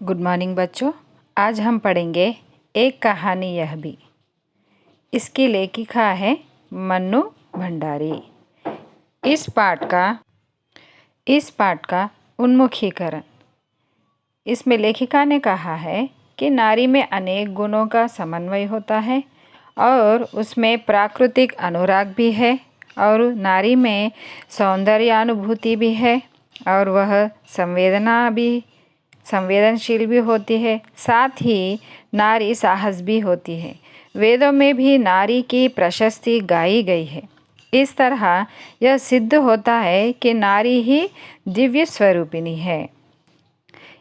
Good morning बच्चों। आज हम पढ़ेंगे एक कहानी यह भी। इसकी लेखिका है मन्नू भंडारी। इस पाठ का उन्मुखीकरण। इसमें लेखिका ने कहा है कि नारी में अनेक गुणों का समन्वय होता है और उसमें प्राकृतिक अनुराग भी है और नारी में सौंदर्यानुभूति भी है और वह संवेदनशील भी होती है। साथ ही नारी साहस भी होती है। वेदों में भी नारी की प्रशस्ति गाई गई है। इस तरह यह सिद्ध होता है कि नारी ही दिव्य स्वरूपिणी है।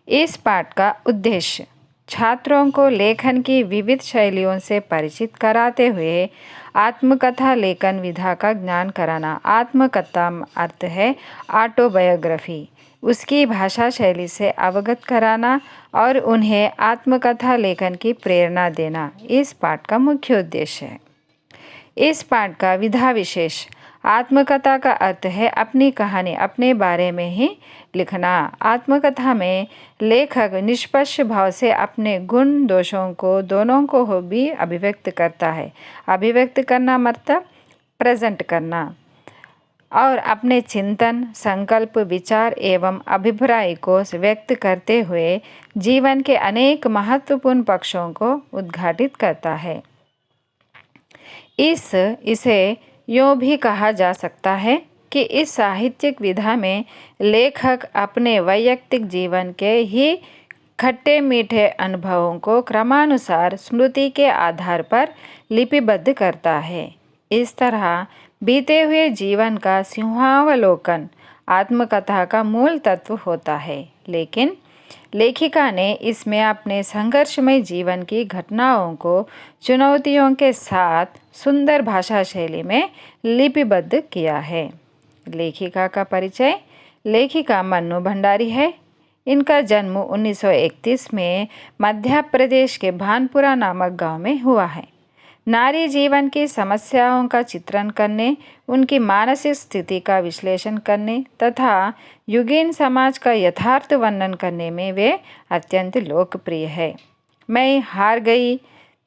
इस पाठ का उद्देश्य छात्रों को लेखन की विविध शैलियों से परिचित कराते हुए आत्मकथा लेखन विधा का ज्ञान कराना। आत्मकथा अर्थ है ऑटोबायोग्राफी। उसकी भाषा शैली से अवगत कराना और उन्हें आत्मकथा लेखन की प्रेरणा देना इस पाठ का मुख्य उद्देश्य है। इस पाठ का विधा विशेष। आत्मकथा का अर्थ है अपनी कहानी अपने बारे में ही लिखना। आत्मकथा में लेखक निष्पक्ष भाव से अपने गुण दोषों को दोनों को भी अभिव्यक्त करता है। अभिव्यक्त करना मतलब प्रेजेंट करना और अपने चिंतन, संकल्प, विचार एवं अभिप्राय को व्यक्त करते हुए जीवन के अनेक महत्वपूर्ण पक्षों को उद्घाटित करता है। इसे यूँ भी कहा जा सकता है कि इस साहित्यिक विधा में लेखक अपने वैयक्तिक जीवन के ही खट्टे मीठे अनुभवों को क्रमानुसार स्मृति के आधार पर लिपिबद्ध करता है। इस तरह बीते हुए जीवन का सिंहावलोकन आत्मकथा का मूल तत्व होता है, लेकिन लेखिका ने इसमें अपने संघर्षमय जीवन की घटनाओं को चुनौतियों के साथ सुंदर भाषा शैली में लिपिबद्ध किया है। लेखिका का परिचय। लेखिका मन्नू भंडारी है। इनका जन्म 1931 में मध्य प्रदेश के भानपुरा नामक गांव में हुआ है। नारी जीवन की समस्याओं का चित्रण करने, उनकी मानसिक स्थिति का विश्लेषण करने तथा युगीन समाज का यथार्थ वर्णन करने में वे अत्यंत लोकप्रिय है। मैं हार गई,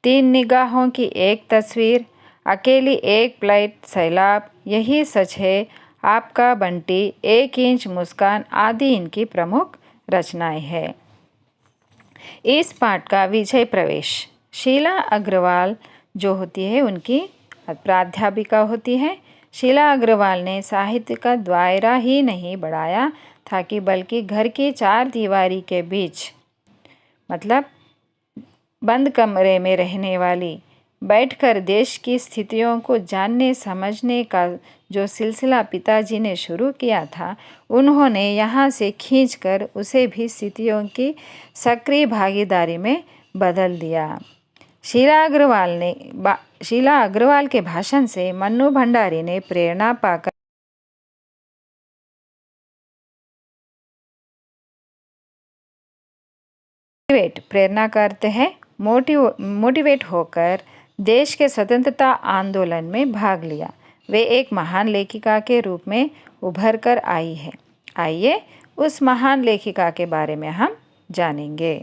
3 निगाहों की एक तस्वीर, अकेली एक प्लेट सैलाब, यही सच है, आपका बंटी, 1 इंच मुस्कान आदि इनकी प्रमुख रचनाएं हैं। इस पाठ का विषय प्रवेश। शीला अग्रवाल जो होती है उनकी प्राध्यापिका होती है। शीला अग्रवाल ने साहित्य का दायरा ही नहीं बढ़ाया था कि बल्कि घर की 4 दीवारी के बीच मतलब बंद कमरे में रहने वाली बैठकर देश की स्थितियों को जानने समझने का जो सिलसिला पिताजी ने शुरू किया था, उन्होंने यहाँ से खींचकर उसे भी स्थितियों की सक्रिय भागीदारी में बदल दिया। शीला अग्रवाल के भाषण से मन्नू भंडारी ने प्रेरणा पाकर प्रेरणा करते हैं मोटिवेट होकर देश के स्वतंत्रता आंदोलन में भाग लिया। वे एक महान लेखिका के रूप में उभर कर आई है। आइए उस महान लेखिका के बारे में हम जानेंगे।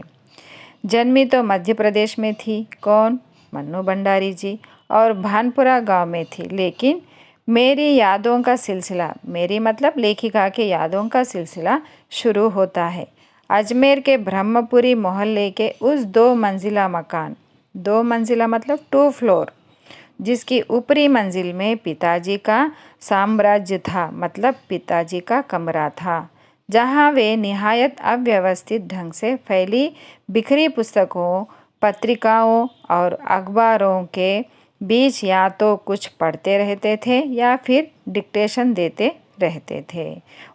जन्मी तो मध्य प्रदेश में थी। कौन? मन्नू भंडारी जी। और भानपुरा गांव में थी। लेकिन मेरी यादों का सिलसिला, मेरी मतलब लेखिका के यादों का सिलसिला शुरू होता है अजमेर के ब्रह्मपुरी मोहल्ले के उस 2 मंजिला मकान, 2 मंजिला मतलब 2 फ्लोर, जिसकी ऊपरी मंजिल में पिताजी का साम्राज्य था, मतलब पिताजी का कमरा था, जहाँ वे निहायत अव्यवस्थित ढंग से फैली बिखरी पुस्तकों, पत्रिकाओं और अखबारों के बीच या तो कुछ पढ़ते रहते थे या फिर डिक्टेशन देते रहते थे।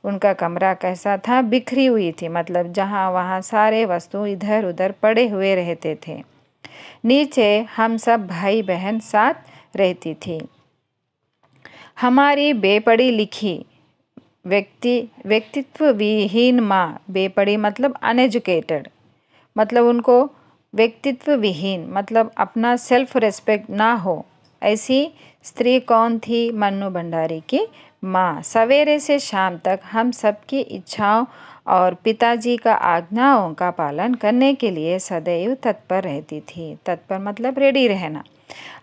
उनका कमरा कैसा था? बिखरी हुई थी, मतलब जहाँ वहाँ सारे वस्तु इधर उधर पड़े हुए रहते थे। नीचे हम सब भाई बहन साथ रहती थी। हमारी बेपढ़ी लिखी व्यक्तित्व विहीन माँ, बेपढ़ी मतलब अनएजुकेटेड, मतलब उनको व्यक्तित्व विहीन मतलब अपना सेल्फ रेस्पेक्ट ना हो, ऐसी स्त्री कौन थी? मन्नू भंडारी की माँ। सवेरे से शाम तक हम सबकी इच्छाओं और पिताजी का आज्ञाओं का पालन करने के लिए सदैव तत्पर रहती थी। तत्पर मतलब रेडी रहना।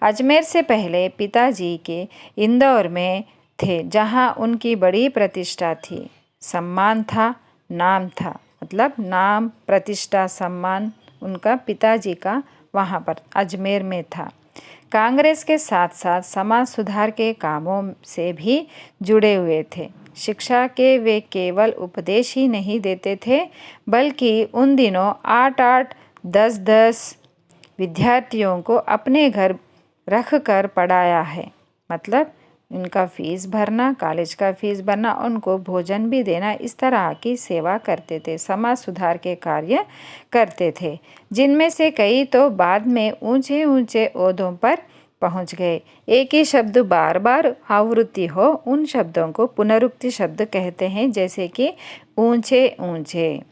अजमेर से पहले पिताजी के इंदौर में थे, जहाँ उनकी बड़ी प्रतिष्ठा थी, सम्मान था, नाम था। मतलब नाम, प्रतिष्ठा, सम्मान उनका पिताजी का वहाँ पर अजमेर में था। कांग्रेस के साथ साथ समाज सुधार के कामों से भी जुड़े हुए थे। शिक्षा के वे केवल उपदेश ही नहीं देते थे, बल्कि उन दिनों 8-8, 10-10 विद्यार्थियों को अपने घर रख कर पढ़ाया है। मतलब उनका फ़ीस भरना, कॉलेज का फ़ीस भरना, उनको भोजन भी देना, इस तरह की सेवा करते थे, समाज सुधार के कार्य करते थे, जिनमें से कई तो बाद में ऊंचे ऊंचे ओहदों पर पहुंच गए। एक ही शब्द बार बार आवृत्ति हो, उन शब्दों को पुनरुक्ति शब्द कहते हैं, जैसे कि ऊंचे ऊंचे।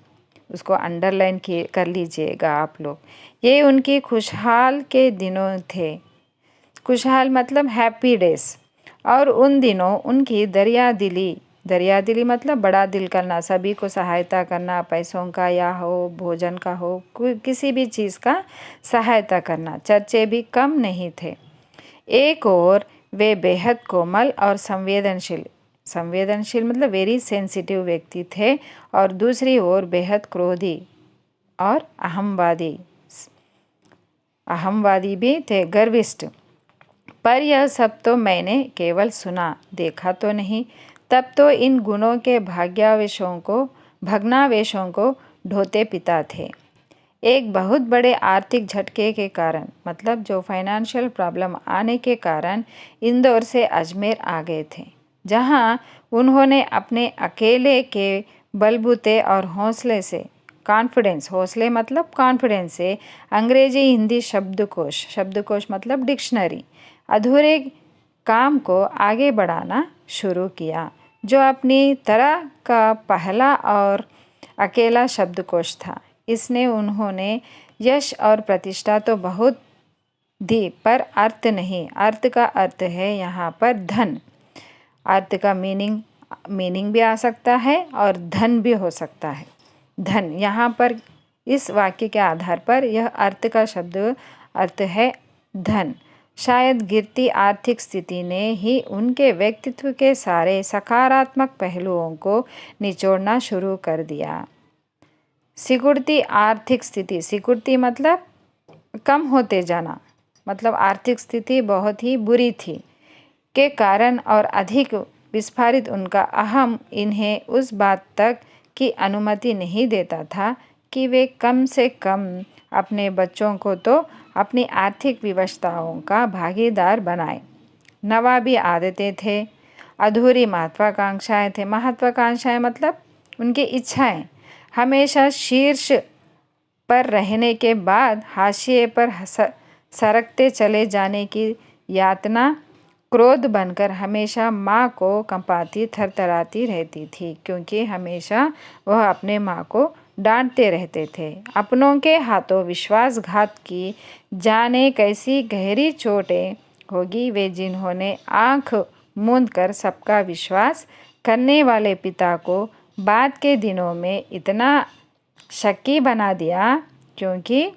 उसको अंडरलाइन कर लीजिएगा आप लोग। ये उनकी खुशहाल के दिनों थे। खुशहाल मतलब हैप्पी डेज। और उन दिनों उनकी दरिया दिली मतलब बड़ा दिल करना, सभी को सहायता करना, पैसों का या हो, भोजन का हो, किसी भी चीज़ का सहायता करना। चर्चे भी कम नहीं थे। एक और वे बेहद कोमल और संवेदनशील मतलब वेरी सेंसिटिव व्यक्ति थे, और दूसरी ओर बेहद क्रोधी और अहमवादी भी थे, गर्विष्ठ। पर यह सब तो मैंने केवल सुना, देखा तो नहीं। तब तो इन गुणों के भग्नावेशों को ढोते पिता थे। एक बहुत बड़े आर्थिक झटके के कारण, मतलब जो फाइनेंशियल प्रॉब्लम आने के कारण इंदौर से अजमेर आ गए थे, जहां उन्होंने अपने अकेले के बलबूते और हौसले से, हौसले मतलब कॉन्फिडेंस से, अंग्रेजी हिंदी शब्दकोश मतलब डिक्शनरी, अधूरे काम को आगे बढ़ाना शुरू किया, जो अपनी तरह का पहला और अकेला शब्दकोश था। इसने उन्होंने यश और प्रतिष्ठा तो बहुत दी, पर अर्थ नहीं। अर्थ का अर्थ है यहाँ पर धन। अर्थ का मीनिंग भी आ सकता है और धन भी हो सकता है। धन यहाँ पर इस वाक्य के आधार पर यह अर्थ का शब्द अर्थ है धन। शायद गिरती आर्थिक स्थिति ने ही उनके व्यक्तित्व के सारे सकारात्मक पहलुओं को निचोड़ना शुरू कर दिया। सिकुड़ती आर्थिक स्थिति, सिकुड़ती मतलब कम होते जाना, मतलब आर्थिक स्थिति बहुत ही बुरी थी के कारण और अधिक विस्फारित उनका अहम इन्हें उस बात तक की अनुमति नहीं देता था कि वे कम से कम अपने बच्चों को तो अपनी आर्थिक विवशताओं का भागीदार बनाए। नवाबी आदतें थे, अधूरी महत्वाकांक्षाएं थे। महत्वाकांक्षाएं मतलब उनकी इच्छाएं हमेशा शीर्ष पर रहने के बाद हाशिए पर सरकते चले जाने की यातना क्रोध बनकर हमेशा माँ को कंपाती, थरथराती रहती थी, क्योंकि हमेशा वह अपने माँ को डांटते रहते थे। अपनों के हाथों विश्वासघात की जाने कैसी गहरी चोटें होगी वे जिन्होंने आंख मूंद कर सबका विश्वास करने वाले पिता को बाद के दिनों में इतना शक्की बना दिया, क्योंकि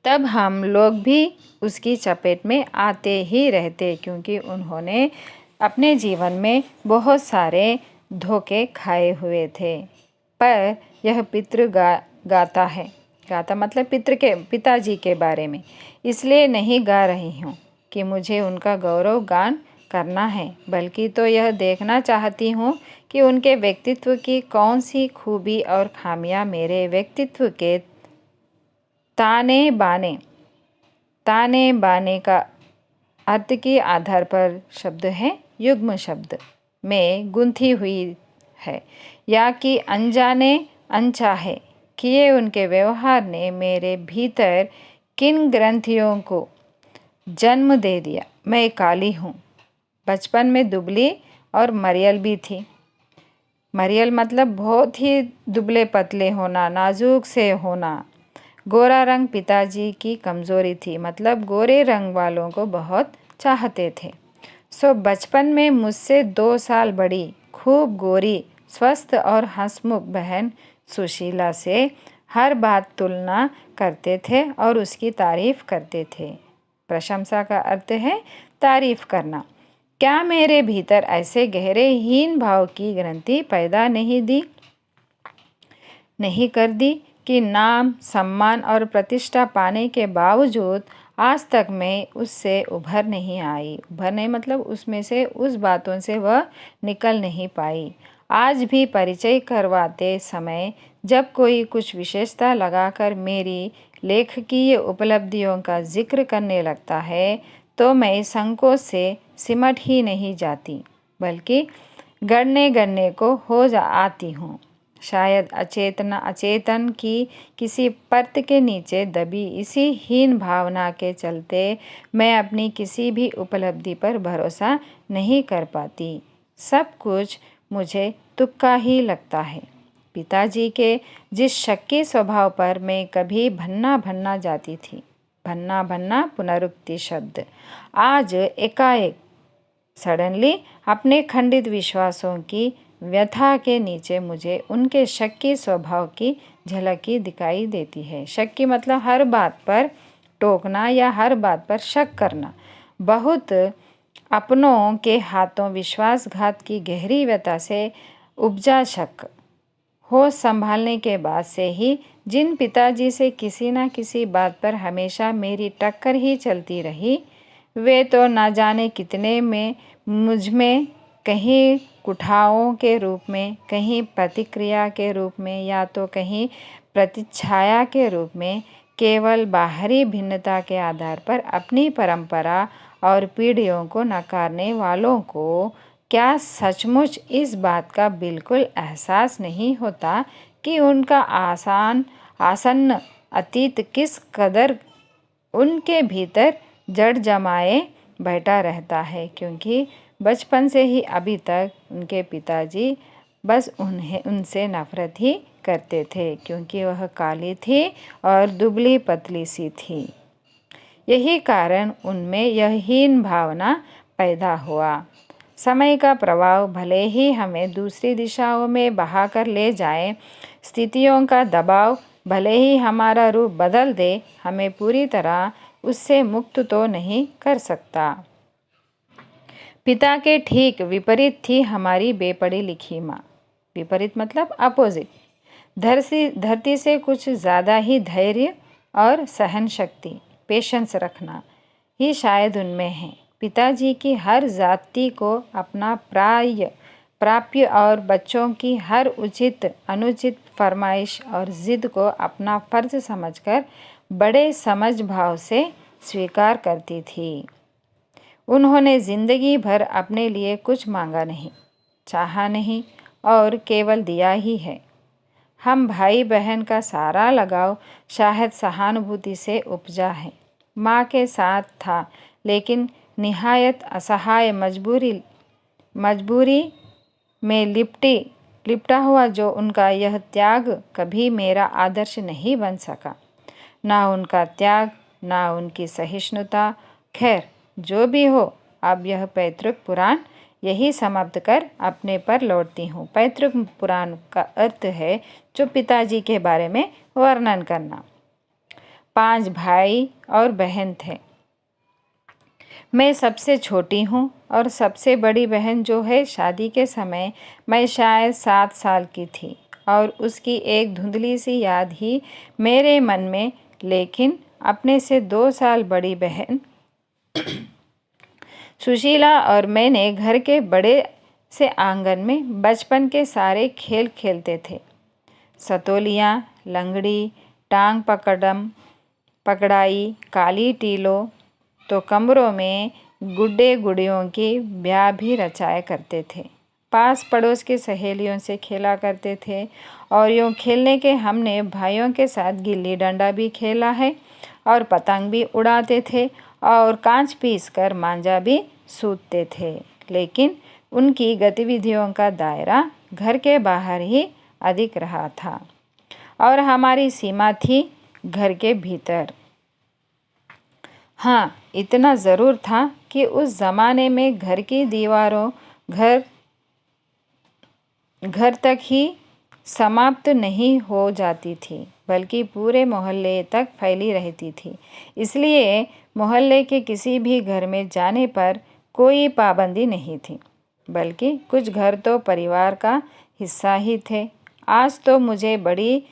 तब हम लोग भी उसकी चपेट में आते ही रहते, क्योंकि उन्होंने अपने जीवन में बहुत सारे धोखे खाए हुए थे। पर यह गाता है, गाता मतलब पिताजी के बारे में, इसलिए नहीं गा रही हूँ कि मुझे उनका गौरव गान करना है, बल्कि तो यह देखना चाहती हूँ कि उनके व्यक्तित्व की कौन सी खूबी और खामियां मेरे व्यक्तित्व के ताने बाने का अर्थ के आधार पर शब्द है युग्म शब्द में गुंथी हुई है, या कि अनजाने अनचाहे किए उनके व्यवहार ने मेरे भीतर किन ग्रंथियों को जन्म दे दिया। मैं काली हूँ, बचपन में दुबली और मरियल भी थी। मरियल मतलब बहुत ही दुबले पतले होना, नाजुक से होना। गोरा रंग पिताजी की कमज़ोरी थी, मतलब गोरे रंग वालों को बहुत चाहते थे। बचपन में मुझसे 2 साल बड़ी, खूब गोरी, स्वस्थ और हंसमुख बहन सुशीला से हर बात तुलना करते थे और उसकी तारीफ करते थे। प्रशंसा का अर्थ है तारीफ करना। क्या मेरे भीतर ऐसे गहरे हीन भाव की ग्रंथि पैदा नहीं कर दी कि नाम, सम्मान और प्रतिष्ठा पाने के बावजूद आज तक मैं उससे उभर नहीं मतलब उसमें से उस बातों से वह निकल नहीं पाई। आज भी परिचय करवाते समय जब कोई कुछ विशेषता लगाकर मेरी लेखकीय उपलब्धियों का जिक्र करने लगता है तो मैं संकोच से सिमट ही नहीं जाती, बल्कि गड़ने को आती हूँ। शायद अचेतन की किसी परत के नीचे दबी इसी हीन भावना के चलते मैं अपनी किसी भी उपलब्धि पर भरोसा नहीं कर पाती। सब कुछ मुझे तुक्का ही लगता है। पिताजी के जिस शक्की स्वभाव पर मैं कभी भन्ना जाती थी, भन्ना पुनरुक्ति शब्द, आज एकाएक सडनली अपने खंडित विश्वासों की व्यथा के नीचे मुझे उनके शक्की स्वभाव की झलकी दिखाई देती है। शक्की मतलब हर बात पर टोकना या हर बात पर शक करना। बहुत अपनों के हाथों विश्वासघात की गहरी व्यथा से उपजा शक। होश संभालने के बाद से ही जिन पिताजी से किसी न किसी बात पर हमेशा मेरी टक्कर ही चलती रही, वे तो ना जाने कितने में मुझ में कहीं कुठाओं के रूप में, कहीं प्रतिक्रिया के रूप में या तो कहीं प्रतिच्छाया के रूप में केवल बाहरी भिन्नता के आधार पर अपनी परंपरा और पीढ़ियों को नकारने वालों को क्या सचमुच इस बात का बिल्कुल एहसास नहीं होता कि उनका आसन्न अतीत किस कदर उनके भीतर जड़ जमाए बैठा रहता है, क्योंकि बचपन से ही अभी तक उनके पिताजी बस उनसे नफरत ही करते थे, क्योंकि वह काली थी और दुबली पतली सी थी। यही कारण उनमें यह हीन भावना पैदा हुआ। समय का प्रभाव भले ही हमें दूसरी दिशाओं में बहाकर ले जाए, स्थितियों का दबाव भले ही हमारा रूप बदल दे, हमें पूरी तरह उससे मुक्त तो नहीं कर सकता। पिता के ठीक विपरीत थी हमारी बेपढ़ी लिखी माँ। विपरीत मतलब अपोजिट। धरती से कुछ ज़्यादा ही धैर्य और सहन शक्ति, पेशेंस रखना ही शायद उनमें है। पिताजी की हर जाति को अपना प्राप्य और बच्चों की हर उचित अनुचित फरमाइश और जिद को अपना फर्ज समझकर बड़े समझ भाव से स्वीकार करती थी। उन्होंने जिंदगी भर अपने लिए कुछ मांगा नहीं, चाहा नहीं और केवल दिया ही है। हम भाई बहन का सारा लगाव शायद सहानुभूति से उपजा है। माँ के साथ था, लेकिन निहायत असहाय मजबूरी में लिपटा हुआ जो उनका यह त्याग कभी मेरा आदर्श नहीं बन सका। ना उनका त्याग, ना उनकी सहिष्णुता। खैर, जो भी हो, अब यह पैतृक पुराण यही समाप्त कर अपने पर लौटती हूँ। पैतृक पुराण का अर्थ है जो पिताजी के बारे में वर्णन करना। 5 भाई और बहन थे। मैं सबसे छोटी हूँ और सबसे बड़ी बहन जो है, शादी के समय मैं शायद 7 साल की थी और उसकी एक धुंधली सी याद ही मेरे मन में। लेकिन अपने से 2 साल बड़ी बहन सुशीला और मैंने घर के बड़े से आंगन में बचपन के सारे खेल खेलते थे। सतोलियाँ, लंगड़ी, टांग पकड़ाई, काली टीलो, तो कमरों में गुड्डे गुड़ियों की ब्याह भी रचाया करते थे। पास पड़ोस की सहेलियों से खेला करते थे और यूँ खेलने के हमने भाइयों के साथ गिल्ली डंडा भी खेला है और पतंग भी उड़ाते थे और कांच पीस कर मांझा भी सूतते थे। लेकिन उनकी गतिविधियों का दायरा घर के बाहर ही अधिक रहा था और हमारी सीमा थी घर के भीतर। हाँ, इतना ज़रूर था कि उस ज़माने में घर की दीवारों घर तक ही समाप्त नहीं हो जाती थी, बल्कि पूरे मोहल्ले तक फैली रहती थी। इसलिए मोहल्ले के किसी भी घर में जाने पर कोई पाबंदी नहीं थी, बल्कि कुछ घर तो परिवार का हिस्सा ही थे। आज तो मुझे बड़ी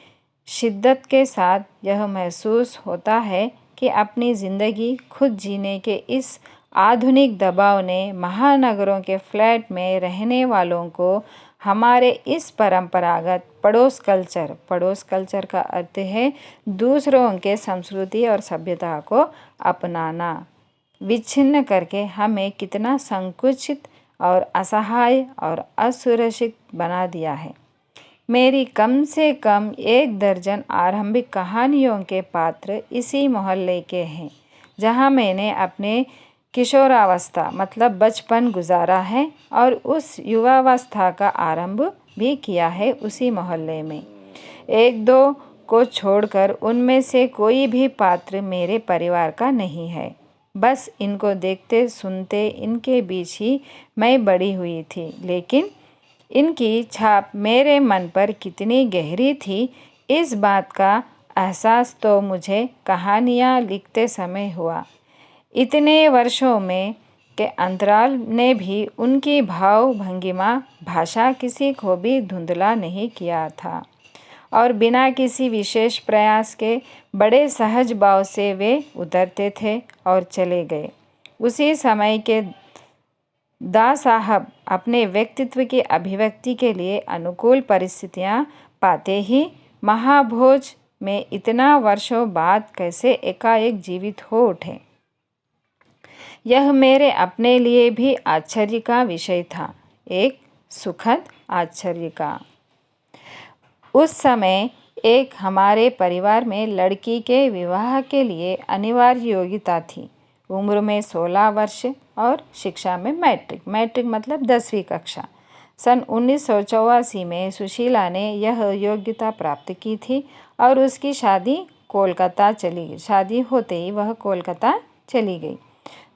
शिद्दत के साथ यह महसूस होता है कि अपनी ज़िंदगी खुद जीने के इस आधुनिक दबाव ने महानगरों के फ्लैट में रहने वालों को हमारे इस परंपरागत पड़ोस कल्चर का अर्थ है दूसरों के संस्कृति और सभ्यता को अपनाना, विच्छिन्न करके हमें कितना संकुचित और असहाय और असुरक्षित बना दिया है। मेरी कम से कम 1 दर्जन आरंभिक कहानियों के पात्र इसी मोहल्ले के हैं, जहाँ मैंने अपने किशोरावस्था मतलब बचपन गुजारा है और उस युवावस्था का आरंभ भी किया है उसी मोहल्ले में। 1-2 को छोड़कर उनमें से कोई भी पात्र मेरे परिवार का नहीं है। बस इनको देखते सुनते इनके बीच ही मैं बड़ी हुई थी, लेकिन इनकी छाप मेरे मन पर कितनी गहरी थी, इस बात का एहसास तो मुझे कहानियाँ लिखते समय हुआ। इतने वर्षों में के अंतराल ने भी उनकी भाव भंगिमा भाषा किसी को भी धुंधला नहीं किया था और बिना किसी विशेष प्रयास के बड़े सहज भाव से वे उतरते थे और चले गए। उसी समय के दा साहब अपने व्यक्तित्व की अभिव्यक्ति के लिए अनुकूल परिस्थितियां पाते ही महाभोज में इतना वर्षों बाद कैसे एकाएक जीवित हो उठे, यह मेरे अपने लिए भी आश्चर्य का विषय था, एक सुखद आश्चर्य का। उस समय एक हमारे परिवार में लड़की के विवाह के लिए अनिवार्य योग्यता थी। उम्र में 16 वर्ष और शिक्षा में मैट्रिक मतलब 10वीं कक्षा। सन 1984 में सुशीला ने यह योग्यता प्राप्त की थी और उसकी शादी होते ही वह कोलकाता चली गई।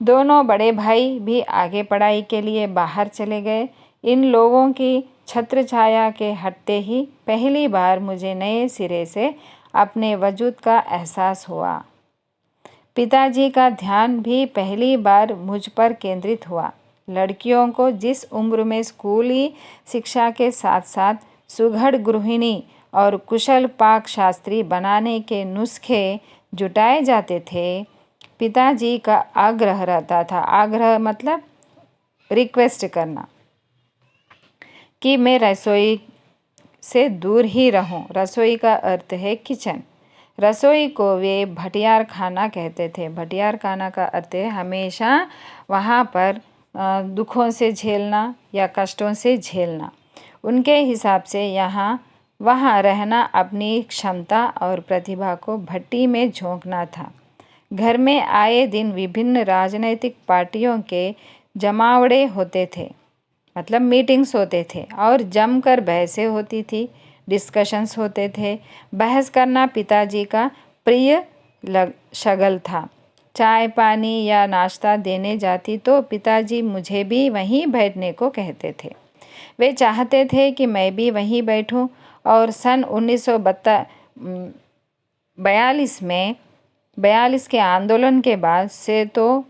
दोनों बड़े भाई भी आगे पढ़ाई के लिए बाहर चले गए। इन लोगों की छत्र छाया के हटते ही पहली बार मुझे नए सिरे से अपने वजूद का एहसास हुआ। पिताजी का ध्यान भी पहली बार मुझ पर केंद्रित हुआ। लड़कियों को जिस उम्र में स्कूली शिक्षा के साथ साथ सुघड़ गृहिणी और कुशल पाक शास्त्री बनाने के नुस्खे जुटाए जाते थे, पिताजी का आग्रह रहता था, आग्रह मतलब रिक्वेस्ट करना, कि मैं रसोई से दूर ही रहूं। रसोई का अर्थ है किचन। रसोई को वे भटियार खाना कहते थे। भटियार खाना का अर्थ है हमेशा वहाँ पर दुखों से झेलना या कष्टों से झेलना। उनके हिसाब से वहाँ रहना अपनी क्षमता और प्रतिभा को भट्टी में झोंकना था। घर में आए दिन विभिन्न राजनीतिक पार्टियों के जमावड़े होते थे, मतलब मीटिंग्स होते थे और जमकर बहसें होती थी, डिस्कशंस होते थे। बहस करना पिताजी का प्रिय शगल था। चाय पानी या नाश्ता देने जाती तो पिताजी मुझे भी वहीं बैठने को कहते थे। वे चाहते थे कि मैं भी वहीं बैठूं और सन 1942 के आंदोलन के बाद से तो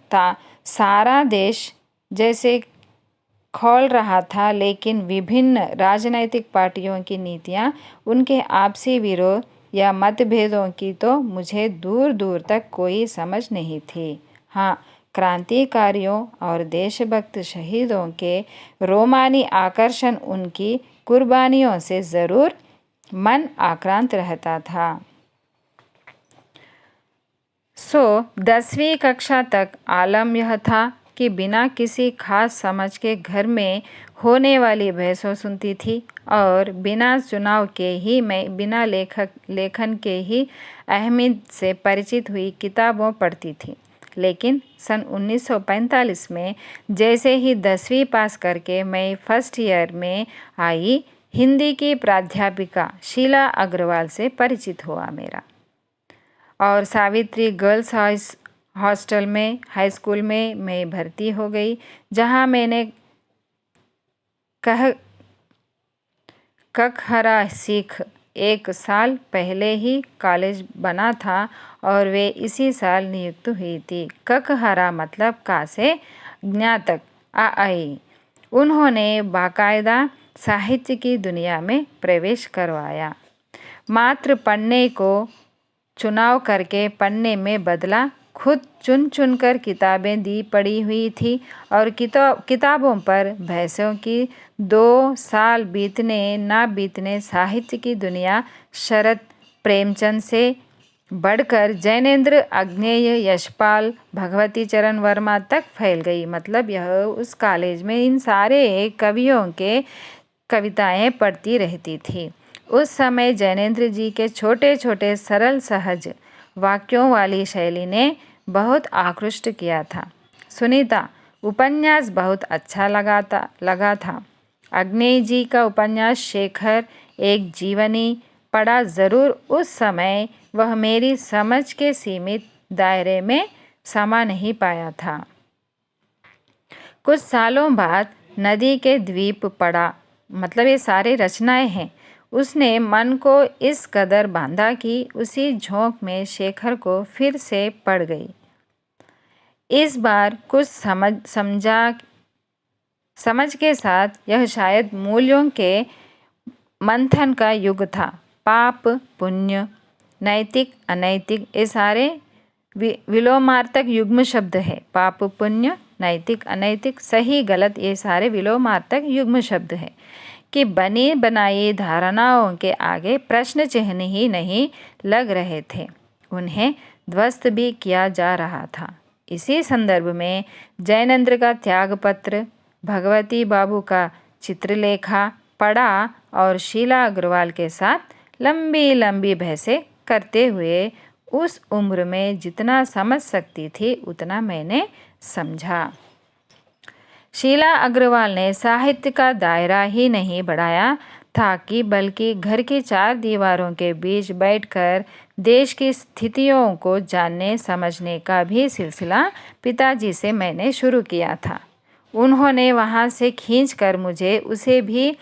सारा देश जैसे खोल रहा था, लेकिन विभिन्न राजनीतिक पार्टियों की नीतियां, उनके आपसी विरोध या मतभेदों की तो मुझे दूर दूर तक कोई समझ नहीं थी। हाँ, क्रांतिकारियों और देशभक्त शहीदों के रोमानी आकर्षण, उनकी कुर्बानियों से ज़रूर मन आक्रांत रहता था। 10वीं कक्षा तक आलम यह था कि बिना किसी खास समझ के घर में होने वाली बहसों सुनती थी और बिना चुनाव के ही मैं बिना लेखन के ही अहमियत से परिचित हुई किताबों पढ़ती थी। लेकिन सन 1945 में जैसे ही 10वीं पास करके मैं फर्स्ट ईयर में आई, हिंदी की प्राध्यापिका शीला अग्रवाल से परिचित हुआ मेरा, और सावित्री गर्ल्स हॉस्टल में हाई स्कूल में मैं भर्ती हो गई, जहां मैंने ककहरा सीख 1 साल पहले ही कॉलेज बना था और वे इसी साल नियुक्त हुई थी। ककहरा मतलब का से ज्ञातक आई। उन्होंने बाकायदा साहित्य की दुनिया में प्रवेश करवाया। मात्र पढ़ने को चुनाव करके पढ़ने में बदला। खुद चुन चुन कर किताबें दी पड़ी हुई थी और किताबों पर बहसों की। 2 साल बीतने ना बीतने साहित्य की दुनिया शरद प्रेमचंद से बढ़कर जैनेन्द्र, अग्नेय, यशपाल, भगवती चरण वर्मा तक फैल गई। मतलब यह उस कॉलेज में इन सारे कवियों के कविताएं पढ़ती रहती थी। उस समय जैनेन्द्र जी के छोटे छोटे सरल सहज वाक्यों वाली शैली ने बहुत आकृष्ट किया था। सुनीता उपन्यास बहुत अच्छा लगा था। अग्नेय जी का उपन्यास शेखर एक जीवनी पढ़ा ज़रूर। उस समय वह मेरी समझ के सीमित दायरे में समा नहीं पाया था। कुछ सालों बाद नदी के द्वीप पढ़ा। मतलब ये सारे रचनाएं हैं। उसने मन को इस कदर बांधा कि उसी झोंक में शेखर को फिर से पड़ गई। इस बार कुछ समझ के साथ यह शायद मूल्यों के मंथन का युग था। पाप पुण्य, नैतिक अनैतिक, ये सारे विलोमार्थक युग्म शब्द है। पाप पुण्य, नैतिक अनैतिक, सही गलत, ये सारे विलोमार्थक युग्म शब्द है कि बनी बनाई धारणाओं के आगे प्रश्न चिन्ह ही नहीं लग रहे थे, उन्हें ध्वस्त भी किया जा रहा था। इसी संदर्भ में जैनेन्द्र का त्यागपत्र, भगवती बाबू का चित्रलेखा पढ़ा और शीला अग्रवाल के साथ लंबी लंबी बहसें करते हुए उस उम्र में जितना समझ सकती थी उतना मैंने समझा। शीला अग्रवाल ने साहित्य का दायरा ही नहीं बढ़ाया था कि बल्कि घर की 4 दीवारों के बीच बैठकर देश की स्थितियों को जानने समझने का भी सिलसिला पिताजी से मैंने शुरू किया था। उन्होंने वहाँ से खींचकर मुझे उसे भी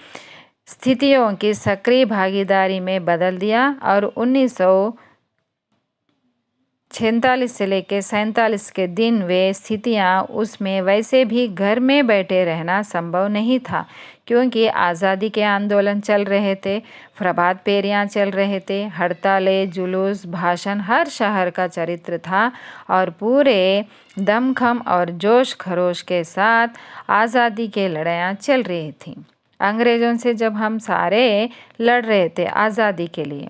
स्थितियों की सक्रिय भागीदारी में बदल दिया और 1946 से लेकर 47 के दिन वे स्थितियाँ उसमें वैसे भी घर में बैठे रहना संभव नहीं था, क्योंकि आज़ादी के आंदोलन चल रहे थे, प्रभात फेरियाँ चल रहे थे, हड़तालें, जुलूस, भाषण, हर शहर का चरित्र था और पूरे दमखम और जोश खरोश के साथ आज़ादी के लड़ाइयाँ चल रही थीं। अंग्रेज़ों से जब हम सारे लड़ रहे थे आज़ादी के लिए,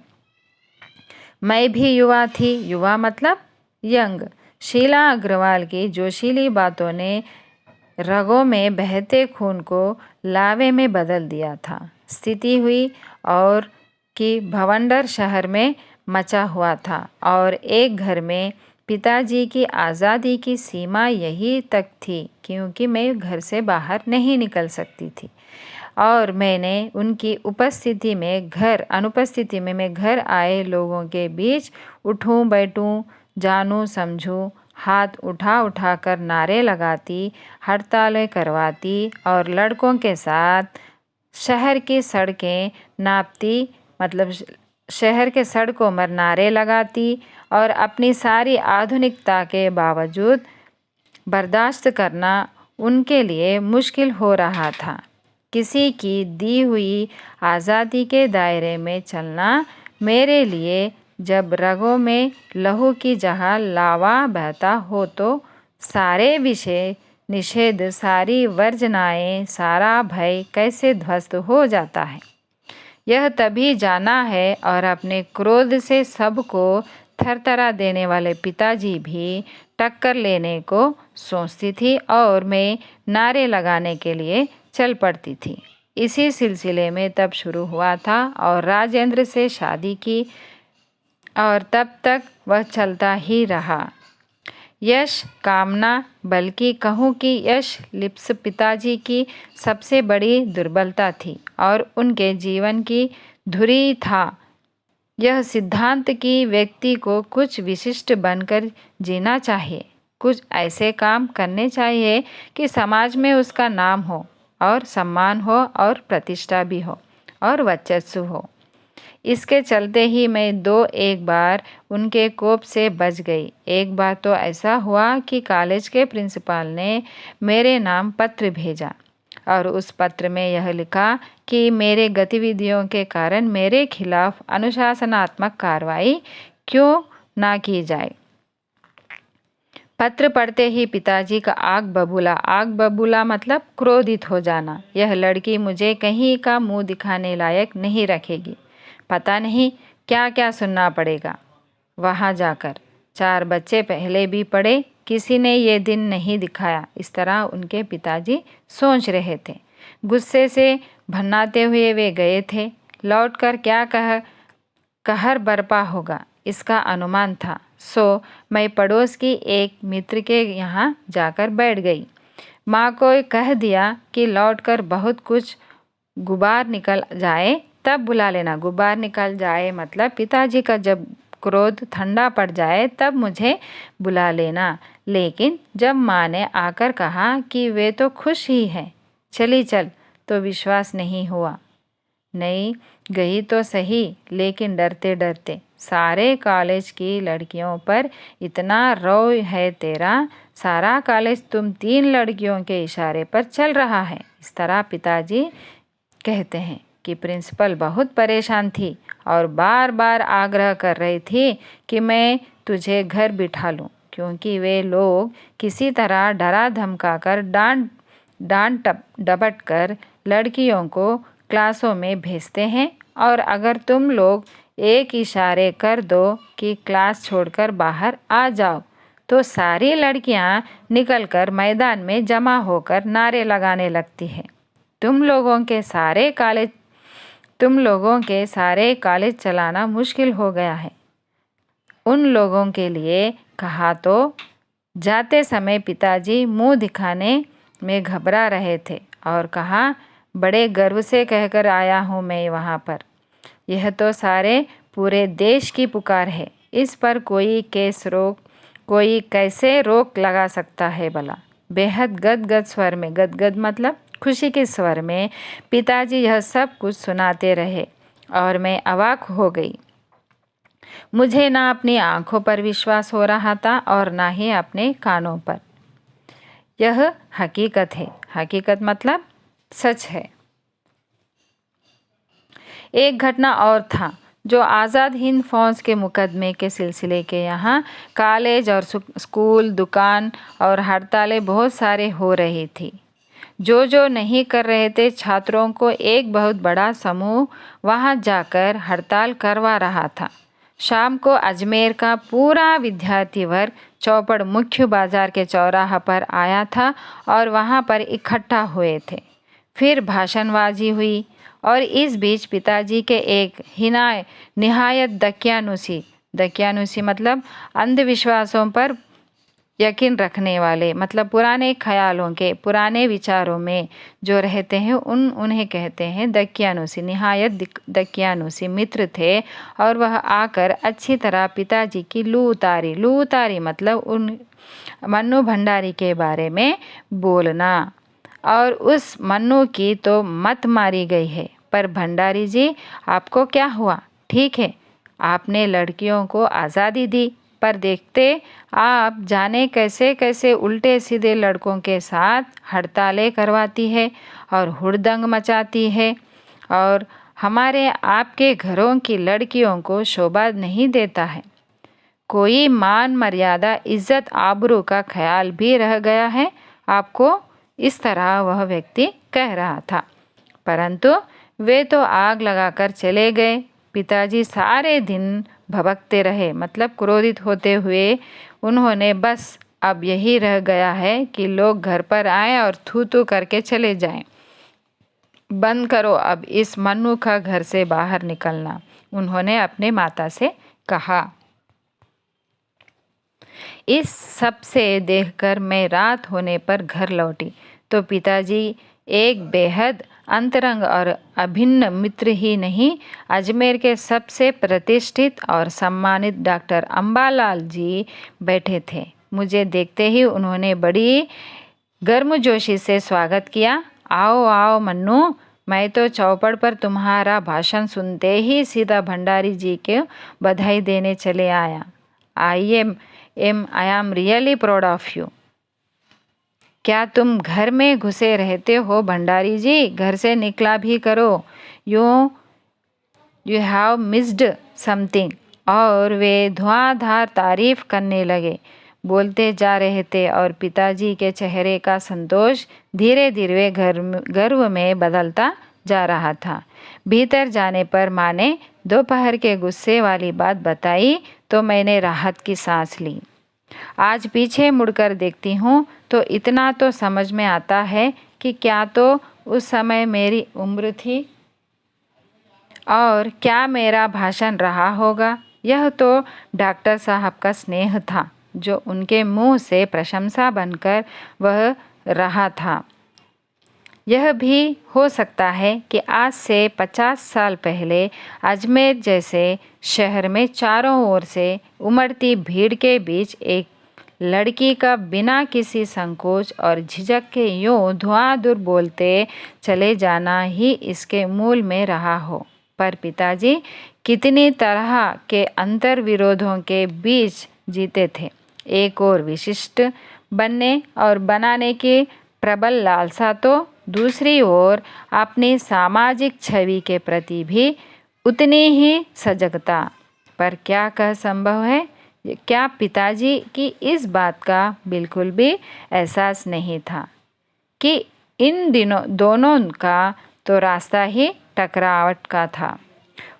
मैं भी युवा थी। युवा मतलब यंग। शीला अग्रवाल की जोशीली बातों ने रगों में बहते खून को लावे में बदल दिया था। स्थिति हुई और कि भवंडर शहर में मचा हुआ था और एक घर में पिताजी की आज़ादी की सीमा यही तक थी, क्योंकि मैं घर से बाहर नहीं निकल सकती थी और मैंने उनकी अनुपस्थिति में मैं घर आए लोगों के बीच उठूं बैठूं, जानूं समझूं, हाथ उठा कर नारे लगाती, हड़तालें करवाती और लड़कों के साथ शहर की सड़कें नापती, मतलब शहर के सड़कों पर नारे लगाती और अपनी सारी आधुनिकता के बावजूद बर्दाश्त करना उनके लिए मुश्किल हो रहा था। किसी की दी हुई आज़ादी के दायरे में चलना मेरे लिए जब रगों में लहू की जगह लावा बहता हो तो सारे विषय निषेध, सारी वर्जनाएं, सारा भय कैसे ध्वस्त हो जाता है, यह तभी जाना है। और अपने क्रोध से सबको थरथरा देने वाले पिताजी भी टक्कर लेने को सोचती थी और मैं नारे लगाने के लिए चल पड़ती थी। इसी सिलसिले में तब शुरू हुआ था और राजेंद्र से शादी की और तब तक वह चलता ही रहा। यश कामना, बल्कि कहूँ कि यश लिप्स पिताजी की सबसे बड़ी दुर्बलता थी और उनके जीवन की धुरी था। यह सिद्धांत कि व्यक्ति को कुछ विशिष्ट बनकर जीना चाहिए, कुछ ऐसे काम करने चाहिए कि समाज में उसका नाम हो और सम्मान हो और प्रतिष्ठा भी हो और वर्चस्व हो। इसके चलते ही मैं एक बार उनके कोप से बच गई। एक बार तो ऐसा हुआ कि कॉलेज के प्रिंसिपल ने मेरे नाम पत्र भेजा और उस पत्र में यह लिखा कि मेरे गतिविधियों के कारण मेरे खिलाफ अनुशासनात्मक कार्रवाई क्यों ना की जाए। पत्र पढ़ते ही पिताजी का आग बबूला मतलब क्रोधित हो जाना। यह लड़की मुझे कहीं का मुंह दिखाने लायक नहीं रखेगी। पता नहीं क्या क्या सुनना पड़ेगा वहाँ जाकर। 4 बच्चे पहले भी पढ़े, किसी ने ये दिन नहीं दिखाया। इस तरह उनके पिताजी सोच रहे थे। गुस्से से भन्नाते हुए वे गए थे। लौटकर क्या कहर बरपा होगा इसका अनुमान था। सो मैं पड़ोस की एक मित्र के यहाँ जाकर बैठ गई। माँ को कह दिया कि लौटकर बहुत कुछ गुबार निकल जाए तब बुला लेना। गुबार निकल जाए मतलब पिताजी का जब क्रोध ठंडा पड़ जाए तब मुझे बुला लेना। लेकिन जब माँ ने आकर कहा कि वे तो खुश ही हैं, चली चल, तो विश्वास नहीं हुआ। नहीं गई तो सही, लेकिन डरते डरते। सारे कॉलेज की लड़कियों पर इतना रौब है तेरा, सारा कॉलेज तुम 3 लड़कियों के इशारे पर चल रहा है। इस तरह पिताजी कहते हैं कि प्रिंसिपल बहुत परेशान थी और बार बार आग्रह कर रही थी कि मैं तुझे घर बिठा लूं, क्योंकि वे लोग किसी तरह डरा धमका कर डांट डपट कर लड़कियों को क्लासों में भेजते हैं और अगर तुम लोग एक इशारे कर दो कि क्लास छोड़कर बाहर आ जाओ तो सारी लड़कियां निकलकर मैदान में जमा होकर नारे लगाने लगती हैं। तुम लोगों के सारे कॉलेज चलाना मुश्किल हो गया है। उन लोगों के लिए कहा तो जाते समय पिताजी मुंह दिखाने में घबरा रहे थे और कहा, बड़े गर्व से कहकर आया हूँ मैं वहाँ पर। यह तो सारे पूरे देश की पुकार है। इस पर कोई कैसे रोक लगा सकता है भला। बेहद गदगद स्वर में, गदगद मतलब खुशी के स्वर में पिताजी यह सब कुछ सुनाते रहे और मैं अवाक हो गई। मुझे ना अपनी आंखों पर विश्वास हो रहा था और ना ही अपने कानों पर। यह हकीकत है। हकीकत मतलब सच है। एक घटना और था जो आज़ाद हिंद फौज के मुकदमे के सिलसिले के यहाँ कॉलेज और स्कूल, दुकान और हड़तालें बहुत सारे हो रही थी। जो नहीं कर रहे थे, छात्रों को एक बहुत बड़ा समूह वहाँ जाकर हड़ताल करवा रहा था। शाम को अजमेर का पूरा विद्यार्थी वर्ग चौपड़ मुख्य बाजार के चौराहा पर आया था और वहाँ पर इकट्ठा हुए थे। फिर भाषणबाजी हुई और इस बीच पिताजी के एक निहायत दकियानुसी मतलब अंधविश्वासों पर यकीन रखने वाले, मतलब पुराने ख्यालों के, पुराने विचारों में जो रहते हैं उन्हें कहते हैं दकियानुसी। निहायत दकियानुसी मित्र थे और वह आकर अच्छी तरह पिताजी की लू उतारी मतलब उन मन्नू भंडारी के बारे में बोलना। और उस मन्नू की तो मत मारी गई है। पर भंडारी जी, आपको क्या हुआ? ठीक है, आपने लड़कियों को आज़ादी दी, पर देखते आप जाने कैसे कैसे उल्टे सीधे लड़कों के साथ हड़तालें करवाती है और हुड़दंग मचाती है और हमारे आपके घरों की लड़कियों को शोभा नहीं देता है। कोई मान मर्यादा, इज्जत, आबरू का ख्याल भी रह गया है आपको? इस तरह वह व्यक्ति कह रहा था। परंतु वे तो आग लगाकर चले गए। पिताजी सारे दिन भभकते रहे, मतलब क्रोधित होते हुए। उन्होंने बस अब यही रह गया है कि लोग घर पर आएं और थू करके चले जाएं। बंद करो अब इस मन्नू का घर से बाहर निकलना, उन्होंने अपने माता से कहा। इस सब से देखकर मैं रात होने पर घर लौटी तो पिताजी एक बेहद अंतरंग और अभिन्न मित्र ही नहीं, अजमेर के सबसे प्रतिष्ठित और सम्मानित डॉक्टर अम्बालाल जी बैठे थे। मुझे देखते ही उन्होंने बड़ी गर्मजोशी से स्वागत किया। आओ आओ मन्नू, मैं तो चौपड़ पर तुम्हारा भाषण सुनते ही सीधा भंडारी जी के बधाई देने चले आया। I am really proud of you. क्या तुम घर में घुसे रहते हो भंडारी जी? घर से निकला भी करो। You have missed something. और वे धुआंधार तारीफ करने लगे। बोलते जा रहे थे और पिताजी के चेहरे का संतोष धीरे धीरे गर्व में बदलता जा रहा था। भीतर जाने पर माँ ने दोपहर के गुस्से वाली बात बताई तो मैंने राहत की सांस ली। आज पीछे मुड़कर देखती हूँ तो इतना तो समझ में आता है कि क्या तो उस समय मेरी उम्र थी और क्या मेरा भाषण रहा होगा। यह तो डॉक्टर साहब का स्नेह था जो उनके मुंह से प्रशंसा बनकर वह रहा था। यह भी हो सकता है कि आज से 50 साल पहले अजमेर जैसे शहर में चारों ओर से उमड़ती भीड़ के बीच एक लड़की का बिना किसी संकोच और झिझक के यूं धुआंधर बोलते चले जाना ही इसके मूल में रहा हो। पर पिताजी कितनी तरह के अंतर विरोधों के बीच जीते थे। एक और विशिष्ट बनने और बनाने की प्रबल लालसा तो दूसरी ओर अपनी सामाजिक छवि के प्रति भी उतनी ही सजगता। पर क्या कह संभव है? क्या पिताजी की इस बात का बिल्कुल भी एहसास नहीं था कि इन दोनों का तो रास्ता ही टकरावट का था।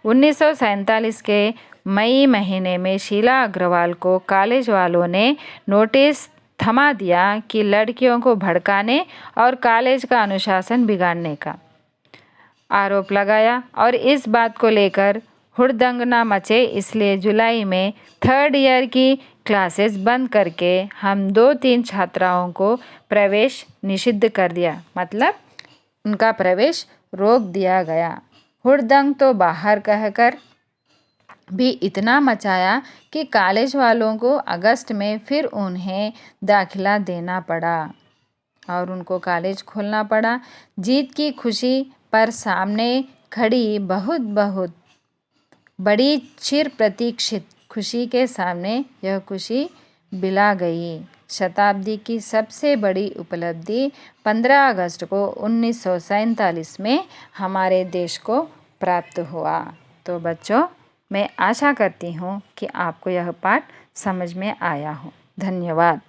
1947 के मई महीने में शीला अग्रवाल को कॉलेज वालों ने नोटिस थमा दिया कि लड़कियों को भड़काने और कॉलेज का अनुशासन बिगाड़ने का आरोप लगाया और इस बात को लेकर हुड़दंग न मचे। इसलिए जुलाई में 3rd ईयर की क्लासेस बंद करके हम 2-3 छात्राओं को प्रवेश निषिद्ध कर दिया, मतलब उनका प्रवेश रोक दिया गया। हुड़दंग तो बाहर कहकर भी इतना मचाया कि कॉलेज वालों को अगस्त में फिर उन्हें दाखिला देना पड़ा और उनको कॉलेज खोलना पड़ा। जीत की खुशी पर सामने खड़ी बहुत बड़ी चिर प्रतीक्षित खुशी के सामने यह खुशी बिला गई। शताब्दी की सबसे बड़ी उपलब्धि 15 अगस्त को 1947 में हमारे देश को प्राप्त हुआ। तो बच्चों, मैं आशा करती हूँ कि आपको यह पाठ समझ में आया हो। धन्यवाद।